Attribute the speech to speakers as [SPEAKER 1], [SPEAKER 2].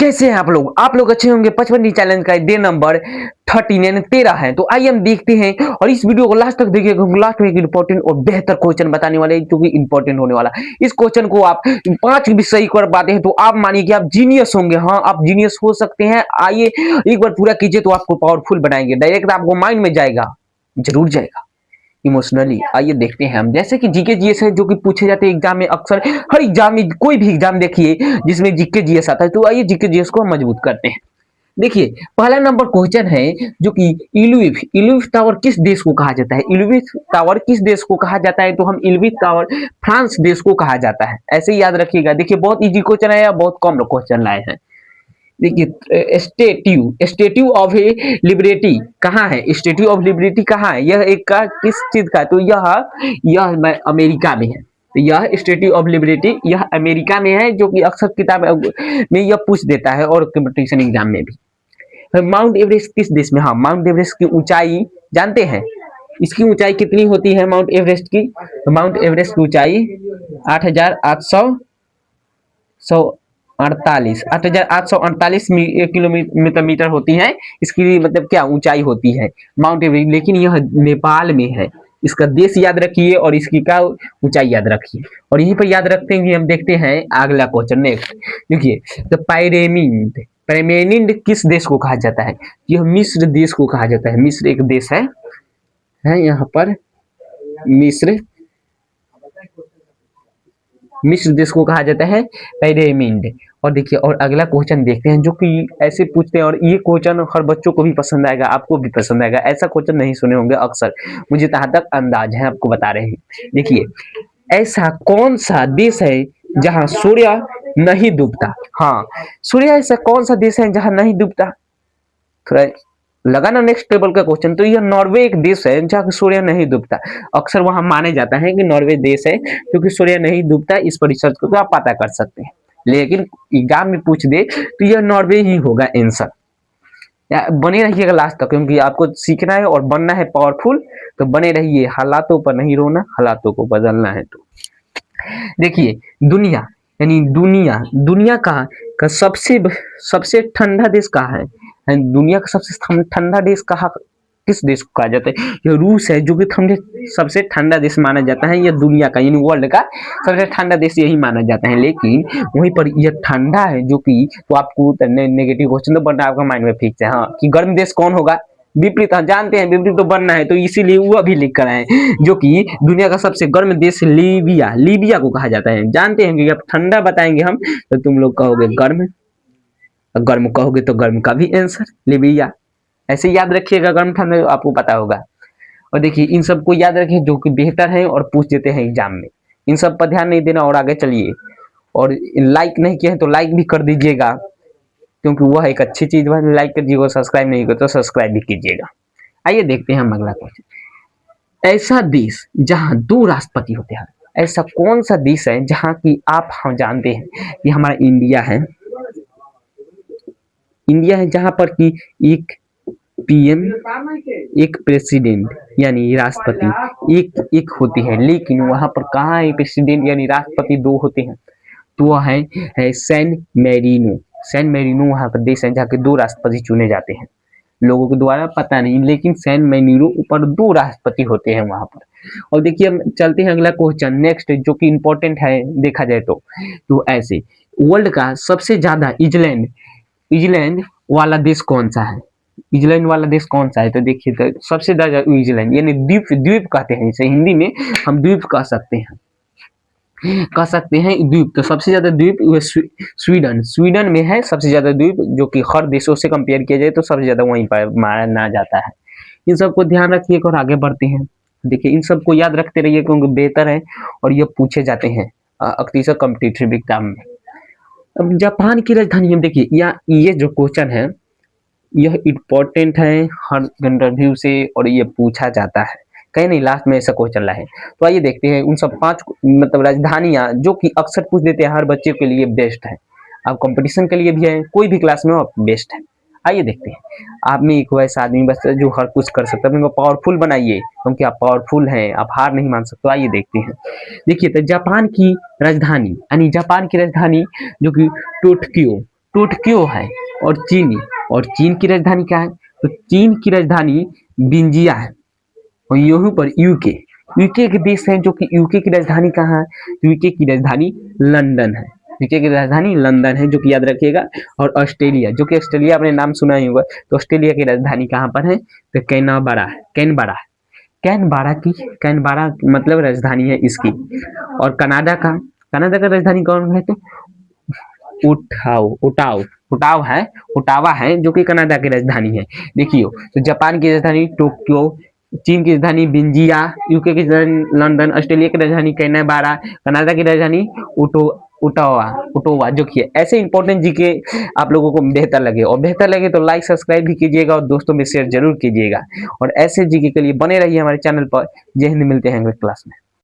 [SPEAKER 1] कैसे हैं आप लोग अच्छे होंगे। 55 चैलेंज का डे नंबर 13 यानी 13 है। तो आइए हम देखते हैं और इस वीडियो को लास्ट तक देखिए क्योंकि लास्ट में एक इंपॉर्टेंट और बेहतर क्वेश्चन बताने वाले हैं जो कि इंपॉर्टेंट होने वाला है। इस क्वेश्चन को आप 5 भी सही कर पाते हैं तो आप मानिए कि आप जीनियस होंगे। हाँ, आप जीनियस हो सकते हैं। आइए एक बार पूरा कीजिए तो आपको पावरफुल बनाएंगे, डायरेक्ट आपको माइंड में जाएगा, जरूर जाएगा इमोशनली। आइए देखते हैं हम, जैसे कि जीके जीएस है जो कि पूछे जाते हैं एग्जाम में अक्सर। हर एग्जाम में, कोई भी एग्जाम देखिए जिसमें जीके जीएस आता है। तो आइए जीके जीएस को हम मजबूत करते हैं। देखिए पहला नंबर क्वेश्चन है जो कि इलुइफ टावर किस देश को कहा जाता है। इलुइफ टावर किस देश को कहा जाता है? तो हम इलुइफ टावर फ्रांस देश को कहा जाता है, ऐसे ही याद रखिएगा। देखिए बहुत इजी क्वेश्चन है या बहुत कम क्वेश्चन लाए हैं। देखिए स्टेट्यू ऑफ लिबर्टी कहाँ है? स्टेट्यू ऑफ लिबर्टी कहाँ है? यह एक का किस चीज का? तो यह अमेरिका में है। तो यह स्टेट्यू ऑफ लिबर्टी यह अमेरिका में है, जो कि अक्सर किताब में यह पूछ देता है और कंपटीशन एग्जाम में भी। माउंट एवरेस्ट किस देश में? हाँ, माउंट एवरेस्ट की ऊंचाई जानते हैं? इसकी ऊंचाई कितनी होती है माउंट एवरेस्ट की? तो माउंट एवरेस्ट की ऊंचाई 8,848 किलोमीटर होती है। इसकी मतलब क्या ऊंचाई होती है माउंट एवरेस्ट, लेकिन यह नेपाल में है। इसका देश याद रखिए और इसकी का ऊंचाई याद रखिए और यहीं पर याद रखते हैं। हम देखते हैं अगला क्वेश्चन नेक्स्ट। देखिए द पैरेमेनिड किस देश को कहा जाता है? यह मिस्र देश को कहा जाता है। मिस्र एक देश है यहाँ पर। मिस्र देश को कहा जाता है पैरेमिड। और देखिए और अगला क्वेश्चन देखते हैं जो कि ऐसे पूछते हैं और ये क्वेश्चन हर बच्चों को भी पसंद आएगा, आपको भी पसंद आएगा। ऐसा क्वेश्चन नहीं सुने होंगे अक्सर, मुझे जहां तक अंदाज है आपको बता रहे हैं। देखिए ऐसा कौन सा देश है जहां सूर्य नहीं डूबता? हाँ, सूर्य ऐसा कौन सा देश है जहां नहीं डूबता? थोड़ा लगा ना नेक्स्ट टेबल का क्वेश्चन। तो यह नॉर्वे एक देश है जहाँ सूर्य नहीं डूबता। अक्सर वहां माने जाता है कि नॉर्वे देश है क्योंकि सूर्य नहीं डूबता। इस पर रिसर्च को तो आप पता कर सकते हैं, लेकिन एग्जाम में पूछ दे तो यह नॉर्वे ही होगा आंसर। बने रहिएगा लास्ट तक क्योंकि आपको सीखना है और बनना है पावरफुल। तो बने रहिए, हालातों पर नहीं रोना, हालातों को बदलना है। तो देखिए दुनिया यानी दुनिया का सबसे ठंडा देश कहाँ है? दुनिया का सबसे ठंडा देश कहाँ, किस देश को कहा जाता है? यह रूस है जो कि सबसे ठंडा देश माना जाता है। यह दुनिया का यानी वर्ल्ड का सबसे ठंडा देश यही माना जाता है। लेकिन वहीं पर यह ठंडा है जो कि, तो आपको नेगेटिव क्वेश्चन तो बनना आपका माइंड में फिक्स है। हाँ, कि गर्म देश कौन होगा? विपरीत। हाँ, जानते हैं विपरीत तो बनना है, तो इसीलिए वो अभी लिख कर आए जो कि दुनिया का सबसे गर्म देश लीबिया को कहा जाता है। जानते हैं कि अब ठंडा बताएंगे हम तो तुम लोग कहोगे गर्म, गर्म कहोगे तो गर्म का भी आंसर लीबिया। ऐसे याद रखिएगा, गर्म ठंडा आपको पता होगा। और देखिए इन सबको याद रखिए जो कि बेहतर है और पूछ देते हैं एग्जाम में। इन सब पर ध्यान नहीं देना और आगे चलिए। और लाइक नहीं किए हैं तो लाइक भी कर दीजिएगा क्योंकि वह एक अच्छी चीज है। लाइक कीजिएगा, सब्सक्राइब नहीं कर तो सब्सक्राइब भी कीजिएगा। आइए देखते हैं हम अगला क्वेश्चन। ऐसा देश जहां 2 राष्ट्रपति होते हैं, ऐसा कौन सा देश है जहां की आप हम जानते हैं कि हमारा इंडिया है जहां पर कि एक पीएम, एक प्रेसिडेंट यानी राष्ट्रपति एक होती है। लेकिन वहां पर कहाँ है प्रेसिडेंट यानी राष्ट्रपति 2 होते हैं? तो वह है सैन मेरिनो वहां पर देश है जहाँ के 2 राष्ट्रपति चुने जाते हैं लोगों के द्वारा। पता नहीं, लेकिन सैन मेरिनो ऊपर 2 राष्ट्रपति होते हैं वहां पर। और देखिए हम चलते हैं अगला क्वेश्चन नेक्स्ट जो कि इंपॉर्टेंट है देखा जाए तो ऐसे वर्ल्ड का सबसे ज्यादा इजलैंड वाला देश कौन सा है? इजलैंड वाला देश कौन सा है? तो देखिए तो सबसे ज्यादा इजलैंड यानी द्वीप कहते हैं इसे, हिंदी में हम द्वीप कह सकते हैं द्वीप। तो सबसे ज्यादा द्वीप स्वीडन में है सबसे ज्यादा द्वीप, जो कि हर देशों से कंपेयर किया जाए तो सबसे ज्यादा वहीं पर माना जाता है। इन सबको ध्यान रखिएगा और आगे बढ़ते हैं। देखिए इन सबको याद रखते रहिए क्योंकि बेहतर है और ये पूछे जाते हैं अक्सर कॉम्पिटिटिव एग्जाम में। अब जापान की राजधानी हम देखिए, या ये जो क्वेश्चन है यह इम्पोर्टेंट है हर इंटरव्यू से और ये पूछा जाता है कहीं नहीं, लास्ट में ऐसा क्वेश्चन रहा है। तो आइए देखते हैं उन सब 5 मतलब राजधानियां जो कि अक्सर पूछ देते हैं, हर बच्चे के लिए बेस्ट है। आप कंपटीशन के लिए भी है, कोई भी क्लास में आप बेस्ट है। आइए देखते हैं। आप में एक वैसा आदमी बस जो हर कुछ कर सकता है, अपने को पावरफुल बनाइए क्योंकि आप पावरफुल हैं, आप हार नहीं मान सकते। आइए देखते हैं। देखिए तो जापान की राजधानी जो कि टोक्यो है और चीन की राजधानी क्या है? तो चीन की राजधानी बिंजिया है और यहाँ पर यूके के देश है जो कि यूके की राजधानी कहाँ है? यूके की राजधानी लंदन है। यूके की राजधानी लंदन है जो कि याद रखिएगा। और ऑस्ट्रेलिया, जो कि ऑस्ट्रेलिया आपने नाम सुना ही होगा, तो ऑस्ट्रेलिया की राजधानी कहाँ पर है? तो कैनबरा मतलब राजधानी है इसकी। और कनाडा का राजधानी कौन है? तो ओटावा है जो कि कनाडा की राजधानी है। देखियो, तो जापान की राजधानी टोक्यो, चीन की राजधानी बिंजिया, यूके की राजधानी लंदन, ऑस्ट्रेलिया की राजधानी कैनबरा, कनाडा की राजधानी ओटावा जो कि है। ऐसे इंपॉर्टेंट जीके आप लोगों को बेहतर लगे तो लाइक सब्सक्राइब भी कीजिएगा और दोस्तों में शेयर जरूर कीजिएगा। और ऐसे जीके के लिए बने रहिए हमारे चैनल पर। जय हिंद, मिलते हैं अगले क्लास में।